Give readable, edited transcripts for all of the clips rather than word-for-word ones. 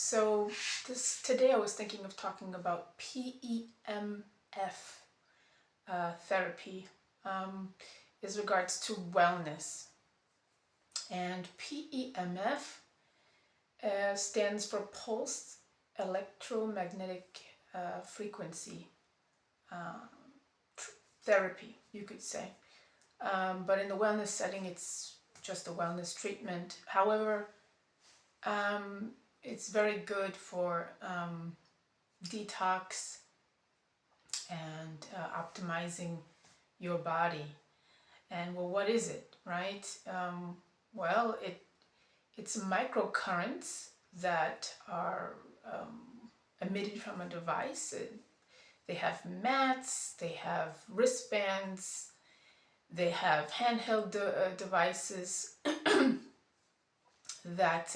So today I was thinking of talking about PEMF therapy as regards to wellness. And PEMF stands for pulsed electromagnetic frequency uh, therapy, you could say. But in the wellness setting, it's just a wellness treatment. However, it's very good for detox and optimizing your body. And well, what is it, right? Well, it's microcurrents that are emitted from a device. They have mats, they have wristbands, they have handheld devices that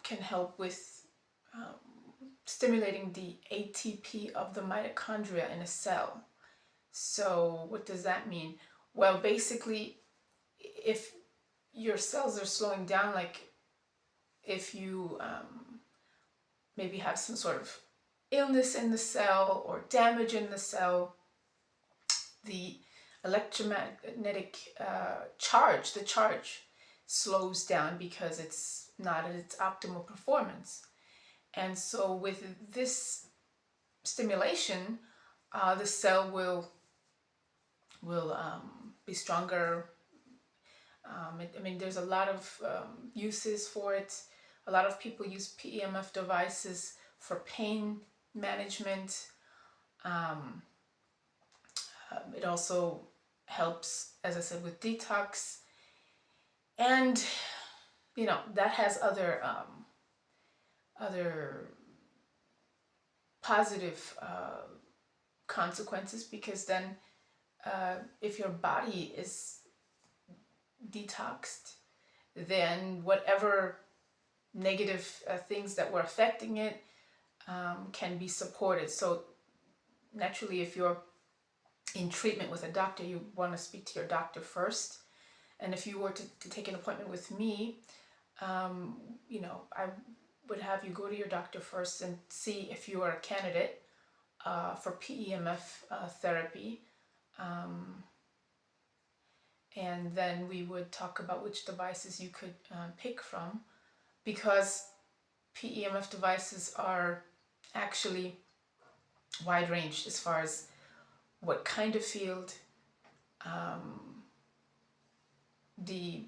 can help with stimulating the ATP of the mitochondria in a cell. So what does that mean? Well, basically, if your cells are slowing down, like if you maybe have some sort of illness in the cell or damage in the cell, the electromagnetic charge, the charge slows down because it's not at its optimal performance. And so with this stimulation, the cell will be stronger. There's a lot of uses for it. A lot of people use PEMF devices for pain management. It also helps, as I said, with detox. And, that has other positive consequences, because then if your body is detoxed, then whatever negative things that were affecting it can be supported. So naturally, if you're in treatment with a doctor, you want to speak to your doctor first. And if you were to take an appointment with me, I would have you go to your doctor first and see if you are a candidate for PEMF therapy. And then we would talk about which devices you could pick from, because PEMF devices are actually wide range as far as what kind of field, the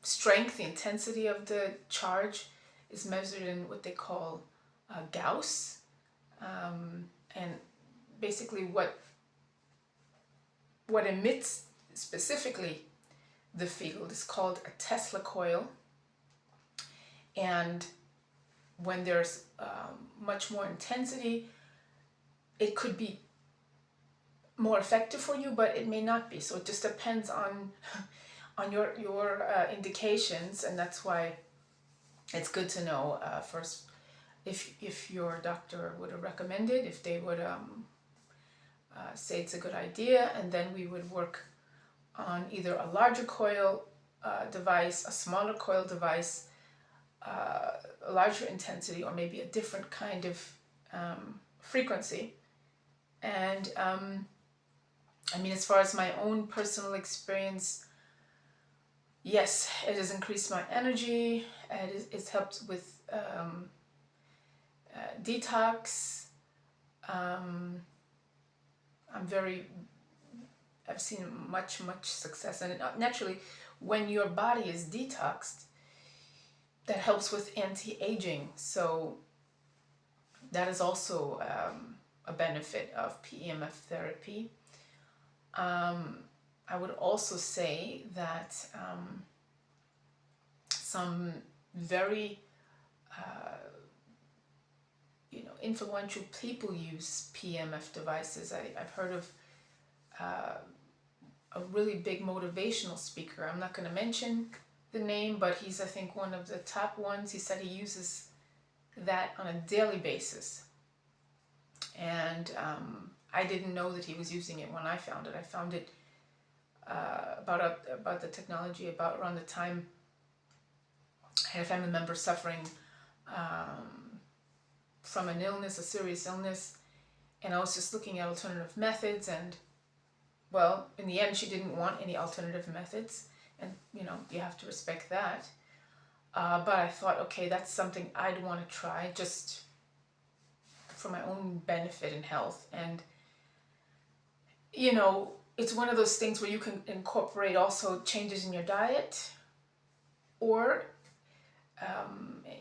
strength, the intensity of the charge is measured in what they call Gauss, and basically what emits specifically the field is called a Tesla coil. And when there's much more intensity, it could be more effective for you, but it may not be. So it just depends on your indications, and that's why it's good to know first if your doctor would have recommended, if they would say it's a good idea, and then we would work on either a larger coil device, a smaller coil device, a larger intensity, or maybe a different kind of frequency. And as far as my own personal experience, yes, it has increased my energy. It's helped with detox. I've seen much success, and naturally, when your body is detoxed, that helps with anti-aging. So that is also a benefit of PEMF therapy. I would also say that some very influential people use PEMF devices. I've heard of a really big motivational speaker. I'm not going to mention the name, but he's, I think, one of the top ones. He said he uses that on a daily basis. And I didn't know that he was using it when I found it. I found it about the technology around the time I had a family member suffering from an illness, a serious illness, and I was just looking at alternative methods, and well, in the end, she didn't want any alternative methods, and you have to respect that. But I thought, okay, that's something I'd want to try just for my own benefit and health. And it's one of those things where you can incorporate also changes in your diet, or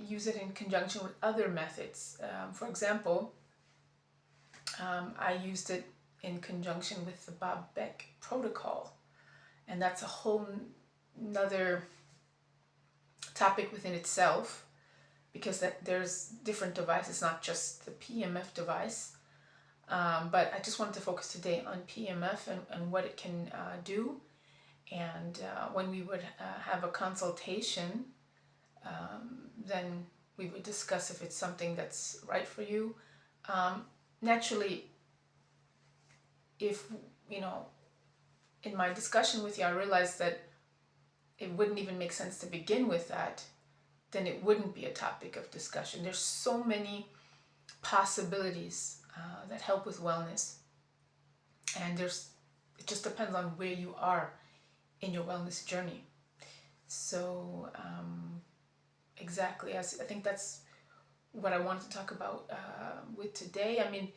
use it in conjunction with other methods. For example, I used it in conjunction with the Bob Beck protocol, and that's a whole nother topic within itself, because there's different devices, not just the PEMF device. But I just wanted to focus today on PEMF and what it can do. And when we would have a consultation, then we would discuss if it's something that's right for you. Naturally, if, in my discussion with you, I realized that it wouldn't even make sense to begin with that, then it wouldn't be a topic of discussion. There's so many possibilities that help with wellness. And it just depends on where you are in your wellness journey. So, exactly, I think that's what I wanted to talk about with today. I mean,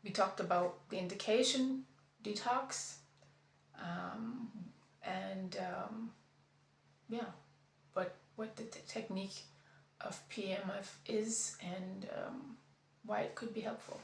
we talked about the indication, detox, and what the technique of PEMF is, and why it could be helpful.